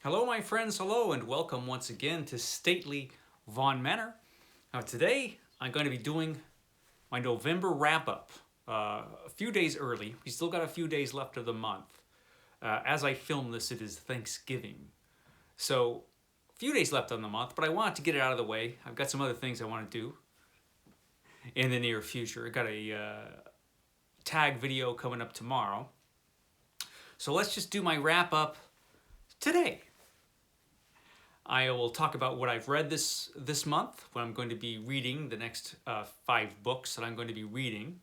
Hello, my friends. Hello, and welcome once again to stately Vaughan Manor. Now, today I'm going to be doing my November wrap up. A few days early. We still got a few days left of the month. As I film this, it is Thanksgiving. So, a few days left on the month, but I wanted to get it out of the way. I've got some other things I want to do in the near future. I got a tag video coming up tomorrow. So, let's just do my wrap up today. I will talk about what I've read this month, what I'm going to be reading, the next 5 books that I'm going to be reading,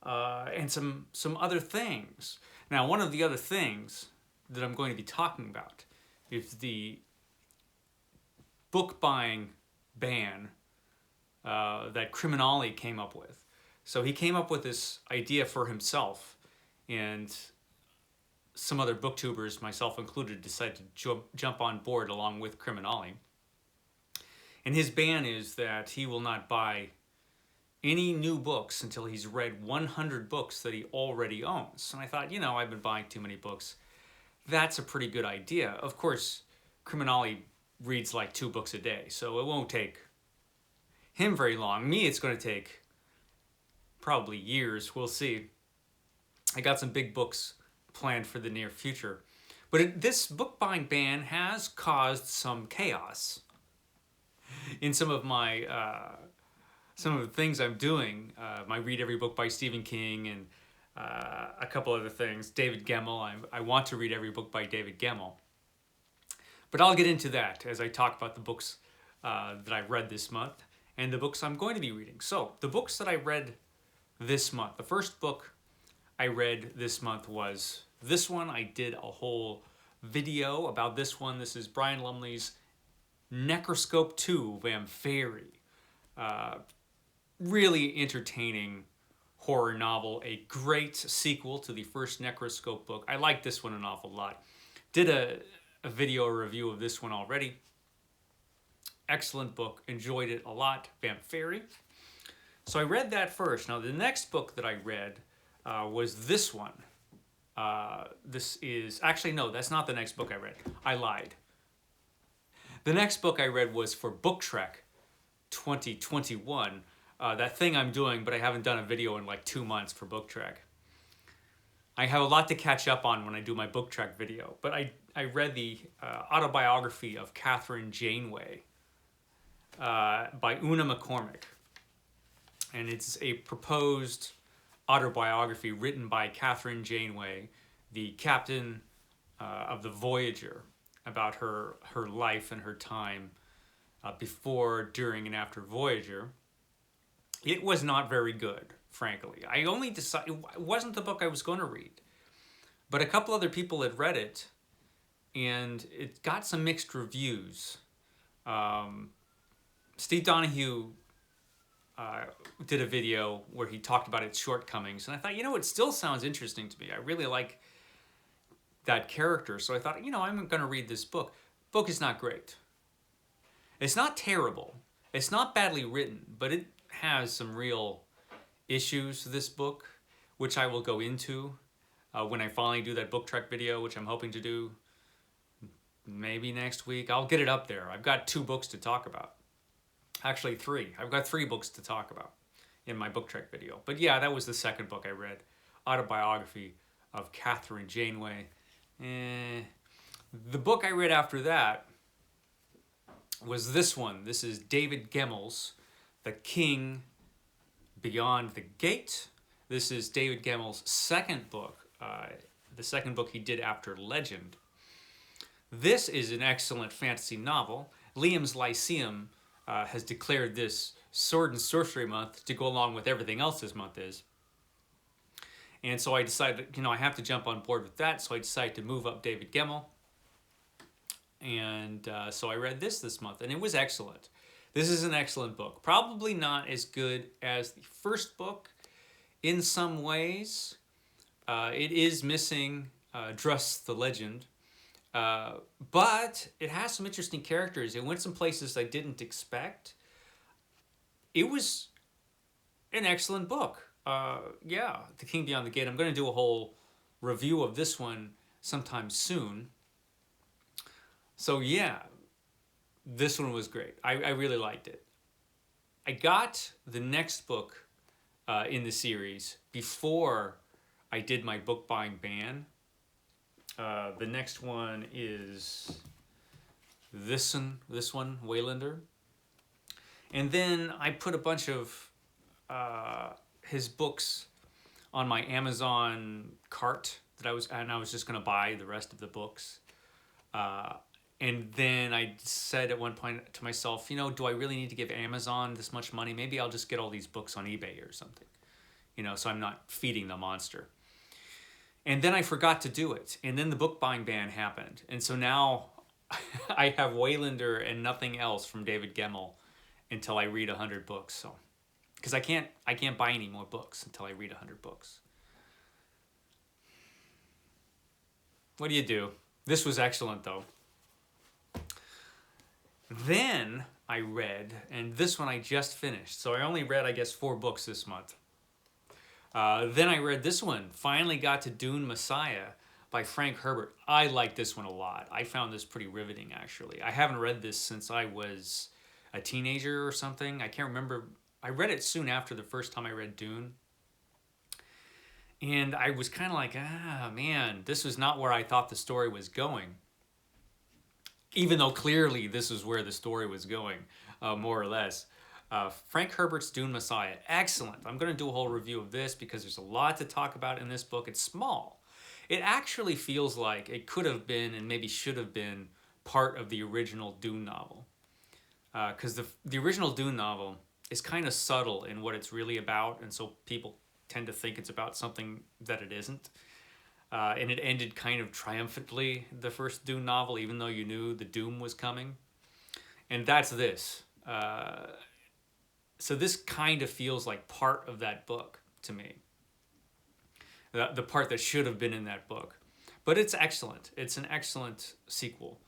and some other things. Now, one of the other things that I'm going to be talking about is the book buying ban that CriminOllie came up with. So he came up with this idea for himself, and some other booktubers, myself included, decided to jump on board along with CriminOllie. And his ban is that he will not buy any new books until he's read 100 books that he already owns. And I thought, I've been buying too many books. That's a pretty good idea. Of course, CriminOllie reads like 2 books a day, so it won't take him very long. Me, it's going to take probably years. We'll see. I got some big books planned for the near future. But this book buying ban has caused some chaos in some of the things I'm doing. My Read Every Book by Stephen King and a couple other things. David Gemmell. I want to read every book by David Gemmell. But I'll get into that as I talk about the books that I read this month and the books I'm going to be reading. So, the books that I read this month. The first book I read this month was this one. I did a whole video about this one. This is Brian Lumley's Necroscope 2 Vampiri. Really entertaining horror novel. A great sequel to the first Necroscope book. I like this one an awful lot. Did a video review of this one already. Excellent book. Enjoyed it a lot. Vampiri. So I read that first. Now the next book that I read was this one. This is, actually no, that's not the next book I read. I lied. The next book I read was for Book Trek 2021. That thing I'm doing, but I haven't done a video in like 2 months for Book Trek. I have a lot to catch up on when I do my Book Trek video, but I read the autobiography of Catherine Janeway by Una McCormick. And it's a proposed autobiography written by Catherine Janeway, the captain of the Voyager, about her life and her time before, during, and after Voyager. It was not very good, frankly. I only decided it wasn't the book I was going to read, but a couple other people had read it, and it got some mixed reviews. Steve Donoghue did a video where he talked about its shortcomings, and I thought, it still sounds interesting to me. I really like that character, so I thought, I'm going to read this book. Book is not great. It's not terrible. It's not badly written, but it has some real issues, this book, which I will go into when I finally do that Book Trek video, which I'm hoping to do maybe next week. I'll get it up there. I've got 2 books to talk about. Actually 3. I've got 3 books to talk about in my Book Trek video. But yeah, that was the second book I read. Autobiography of Catherine Janeway. The book I read after that was this one. This is David Gemmell's The King Beyond the Gate. This is David Gemmell's second book. The second book he did after Legend. This is an excellent fantasy novel. Liam's Lyceum has declared this Sword and Sorcery Month to go along with everything else this month is. And so I decided, I have to jump on board with that, so I decided to move up David Gemmell. And so I read this month, and it was excellent. This is an excellent book. Probably not as good as the first book in some ways. It is missing Druss the Legend. But it has some interesting characters. It went some places I didn't expect. It was an excellent book. The King Beyond the Gate. I'm going to do a whole review of this one sometime soon. So yeah, this one was great. I really liked it. I got the next book in the series before I did my book buying ban. The next one is this one, Waylander. And then I put a bunch of his books on my Amazon cart that I was just gonna buy the rest of the books. Uh, and then I said at one point to myself, do I really need to give Amazon this much money? Maybe I'll just get all these books on eBay or something, so I'm not feeding the monster. And then I forgot to do it. And then the book buying ban happened. And so now I have Waylander and nothing else from David Gemmell until I read 100 books. So, because I can't buy any more books until I read 100 books. What do you do? This was excellent though. Then I read, and this one I just finished. So I only read, I guess, 4 books this month. Then I read this one, finally got to Dune Messiah by Frank Herbert. I like this one a lot. I found this pretty riveting, actually. I haven't read this since I was a teenager or something. I can't remember. I read it soon after the first time I read Dune. And I was kind of like, man, this was not where I thought the story was going. Even though clearly this is where the story was going, more or less. Frank Herbert's Dune Messiah, excellent. I'm going to do a whole review of this because there's a lot to talk about in this book. It's small. It actually feels like it could have been and maybe should have been part of the original Dune novel. Because the original Dune novel is kind of subtle in what it's really about, and so people tend to think it's about something that it isn't. And it ended kind of triumphantly, the first Dune novel, even though you knew the doom was coming. And that's this. So this kind of feels like part of that book to me. The part that should have been in that book. But it's excellent. It's an excellent sequel.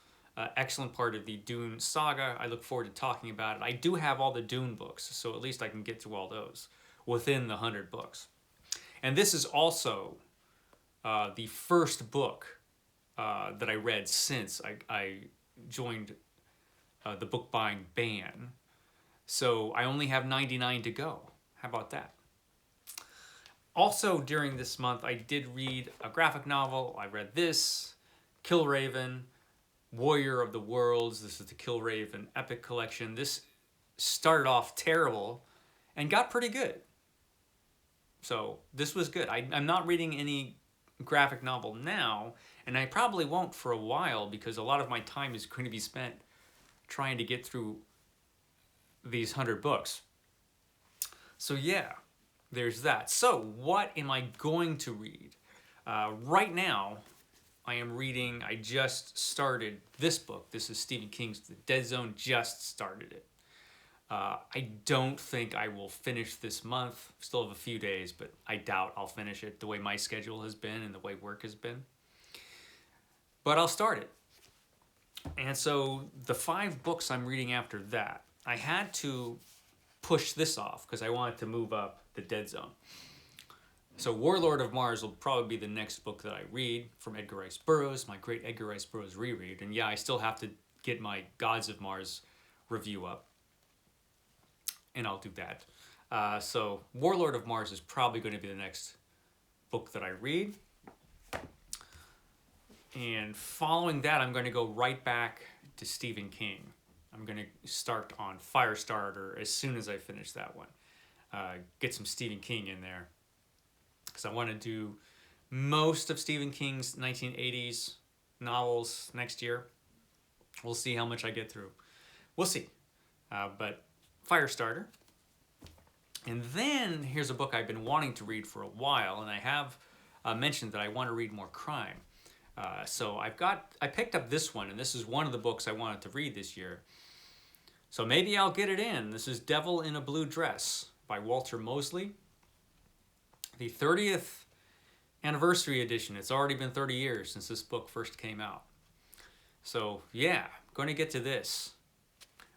Excellent part of the Dune saga. I look forward to talking about it. I do have all the Dune books, so at least I can get through all those within the 100 books. And this is also the first book that I read since I joined the book buying ban. So I only have 99 to go. How about that? Also during this month, I did read a graphic novel. I read this, Killraven, Warrior of the Worlds. This is the Killraven Epic Collection. This started off terrible and got pretty good. So this was good. I'm not reading any graphic novel now, and I probably won't for a while because a lot of my time is going to be spent trying to get through these 100 books. So yeah, there's that. So what am I going to read? Right now, I just started this book. This is Stephen King's The Dead Zone, just started it. I don't think I will finish this month. Still have a few days, but I doubt I'll finish it the way my schedule has been and the way work has been. But I'll start it. And so the 5 books I'm reading after that, I had to push this off because I wanted to move up The Dead Zone. So Warlord of Mars will probably be the next book that I read from Edgar Rice Burroughs, my great Edgar Rice Burroughs reread. And yeah, I still have to get my Gods of Mars review up. And I'll do that. So Warlord of Mars is probably going to be the next book that I read. And following that, I'm going to go right back to Stephen King. I'm going to start on Firestarter as soon as I finish that one. Get some Stephen King in there. Because I want to do most of Stephen King's 1980s novels next year. We'll see how much I get through. We'll see. But Firestarter. And then here's a book I've been wanting to read for a while, and I have mentioned that I want to read more crime. So I picked up this one, and this is one of the books I wanted to read this year. So maybe I'll get it in. This is Devil in a Blue Dress by Walter Mosley. The 30th anniversary edition. It's already been 30 years since this book first came out. So yeah, I'm going to get to this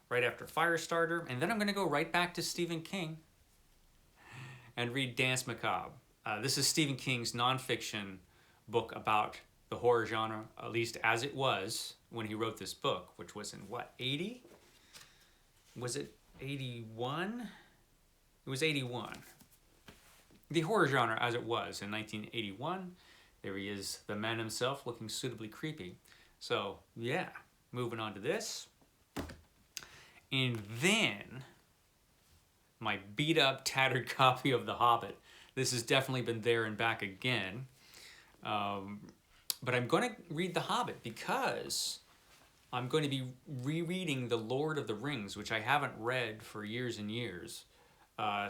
right after Firestarter, and then I'm going to go right back to Stephen King and read Dance Macabre. This is Stephen King's nonfiction book about the horror genre, at least as it was when he wrote this book, which was in what, 80? Was it 81? It was 81. The horror genre as it was in 1981. There he is, the man himself, looking suitably creepy. So, yeah, moving on to this. And then, my beat up, tattered copy of The Hobbit. This has definitely been there and back again. But I'm going to read The Hobbit because I'm going to be rereading The Lord of the Rings, which I haven't read for years and years,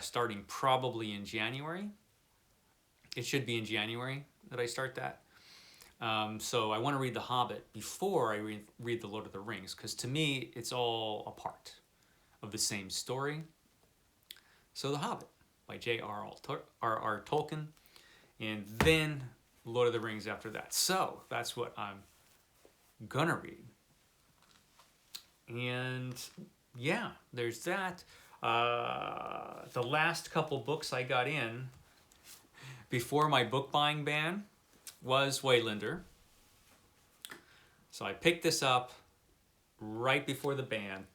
starting probably in January. It should be in January that I start that. So I want to read The Hobbit before I read The Lord of the Rings, because to me, it's all a part of the same story. So The Hobbit by J.R.R. Tolkien, and then Lord of the Rings after that. So that's what I'm gonna read. And yeah, there's that. The last couple books I got in before my book buying ban was Waylander. So I picked this up right before the ban.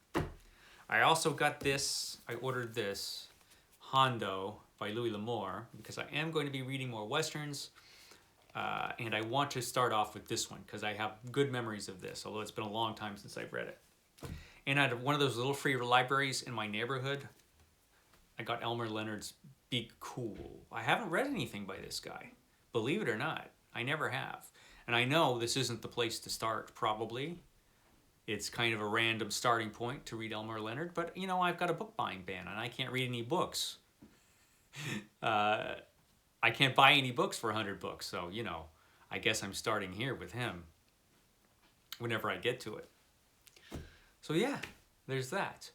I also got this, I ordered this, Hondo by Louis L'Amour, because I am going to be reading more Westerns, and I want to start off with this one because I have good memories of this, although it's been a long time since I've read it. And I had one of those little free libraries in my neighborhood. I got Elmer Leonard's Be Cool. I haven't read anything by this guy, believe it or not. I never have. And I know this isn't the place to start, probably. It's kind of a random starting point to read Elmer Leonard, but you know, I've got a book buying ban and I can't read any books. I can't buy any books for 100 books, so you know, I guess I'm starting here with him whenever I get to it. So yeah, there's that.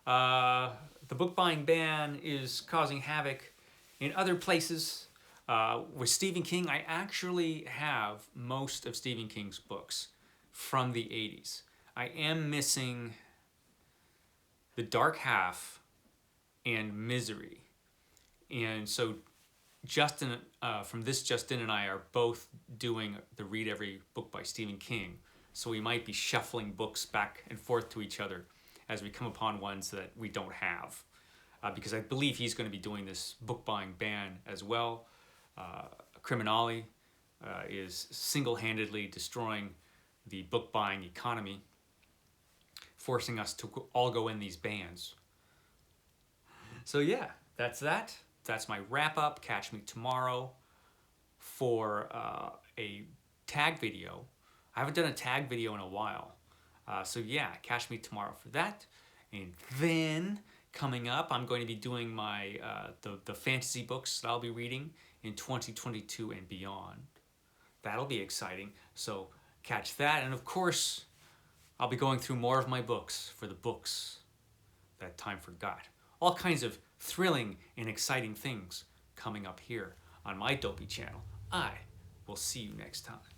The book buying ban is causing havoc in other places. With Stephen King, I actually have most of Stephen King's books from the 80s. I am missing The Dark Half and Misery. And so Justin, Justin and I are both doing the Read Every Book by Stephen King. So we might be shuffling books back and forth to each other as we come upon ones that we don't have. Because I believe he's going to be doing this book buying ban as well. CriminOllie is single-handedly destroying the book buying economy, forcing us to all go in these bans. So yeah, that's that. That's my wrap up. Catch me tomorrow for a tag video. I haven't done a tag video in a while. So yeah, catch me tomorrow for that. And then coming up, I'm going to be doing my the fantasy books that I'll be reading in 2022 and beyond. That'll be exciting. So catch that. And of course, I'll be going through more of my books for the books that time forgot. All kinds of thrilling and exciting things coming up here on my Dopey channel. I will see you next time.